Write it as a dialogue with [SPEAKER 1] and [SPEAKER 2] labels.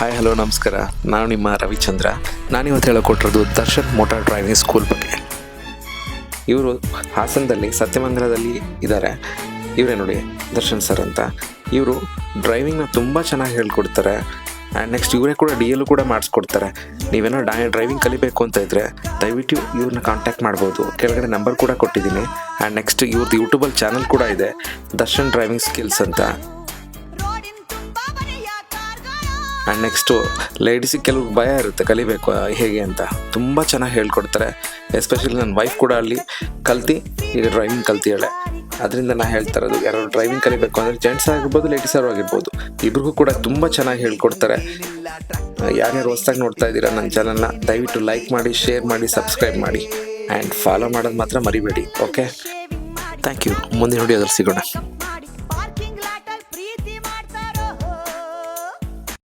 [SPEAKER 1] Hi hello ನಮಸ್ಕಾರ. ನಾನು ನಿಮ್ಮ ರವಿಚಂದ್ರ. ನಾನಿವತ್ತು ಹೇಳಿಕೊಟ್ಟಿರೋದು ದರ್ಶನ್ ಮೋಟಾರ್ ಡ್ರೈವಿಂಗ್ ಸ್ಕೂಲ್ ಬಗ್ಗೆ. ಇವರು ಹಾಸನದಲ್ಲಿ ಸತ್ಯಮಂಗಲದಲ್ಲಿ ಇದ್ದಾರೆ. ಇವರೇ ನೋಡಿ ದರ್ಶನ್ ಸರ್ ಅಂತ. ಇವರು ಡ್ರೈವಿಂಗ್ನ ತುಂಬ ಚೆನ್ನಾಗಿ ಹೇಳ್ಕೊಡ್ತಾರೆ. ಆ್ಯಂಡ್ ನೆಕ್ಸ್ಟ್ ಇವರೇ ಕೂಡ DL ಕೂಡ ಮಾಡಿಸ್ಕೊಡ್ತಾರೆ. ನೀವೇನೋ ಡ್ರೈವಿಂಗ್ ಕಲಿಬೇಕು ಅಂತ ಇದ್ದರೆ ದಯವಿಟ್ಟು ಇವ್ರನ್ನ ಕಾಂಟ್ಯಾಕ್ಟ್ ಮಾಡ್ಬೋದು. ಕೆಳಗಡೆ ನಂಬರ್ ಕೂಡ ಕೊಟ್ಟಿದ್ದೀನಿ. ಆ್ಯಂಡ್ ನೆಕ್ಸ್ಟ್ ಇವ್ರದ್ದು ಯೂಟ್ಯೂಬಲ್ಲಿ ಚಾನಲ್ ಕೂಡ ಇದೆ, ದರ್ಶನ್ ಡ್ರೈವಿಂಗ್ ಸ್ಕಿಲ್ಸ್ ಅಂತ. ಆ್ಯಂಡ್ ನೆಕ್ಸ್ಟು ಲೇಡೀಸಿಗೆ ಕೆಲವು ಭಯ ಇರುತ್ತೆ ಕಲಿಬೇಕು ಹೇಗೆ ಅಂತ. ತುಂಬ ಚೆನ್ನಾಗಿ ಹೇಳ್ಕೊಡ್ತಾರೆ. ಎಸ್ಪೆಷಲಿ ನನ್ನ ವೈಫ್ ಕೂಡ ಅಲ್ಲಿ ಕಲ್ತು ಈಗ ಡ್ರೈವಿಂಗ್ ಕಲ್ತಿದ್ದಾಳೆ. ಅದರಿಂದ ನಾನು ಹೇಳ್ತಾ ಇರೋದು, ಯಾರು ಡ್ರೈವಿಂಗ್ ಕಲಿಬೇಕು ಅಂದರೆ ಜೆಂಟ್ಸ್ ಆಗಿರ್ಬೋದು ಲೇಡೀಸರು ಆಗಿರ್ಬೋದು, ಇಬ್ರಿಗೂ ಕೂಡ ತುಂಬ ಚೆನ್ನಾಗಿ ಹೇಳ್ಕೊಡ್ತಾರೆ. ಯಾರ್ಯಾರು ಹೊಸ್ದಾಗಿ ನೋಡ್ತಾ ಇದ್ದೀರಾ ನನ್ನ ಚಾನಲ್ನ, ದಯವಿಟ್ಟು ಲೈಕ್ ಮಾಡಿ, ಶೇರ್ ಮಾಡಿ, ಸಬ್ಸ್ಕ್ರೈಬ್ ಮಾಡಿ ಆ್ಯಂಡ್ ಫಾಲೋ ಮಾಡೋದು ಮಾತ್ರ ಮರಿಬೇಡಿ. Okay, thank you. ಮುಂದಿನ ವಿಡಿಯೋದಲ್ಲಿ ಸಿಗೋಣ.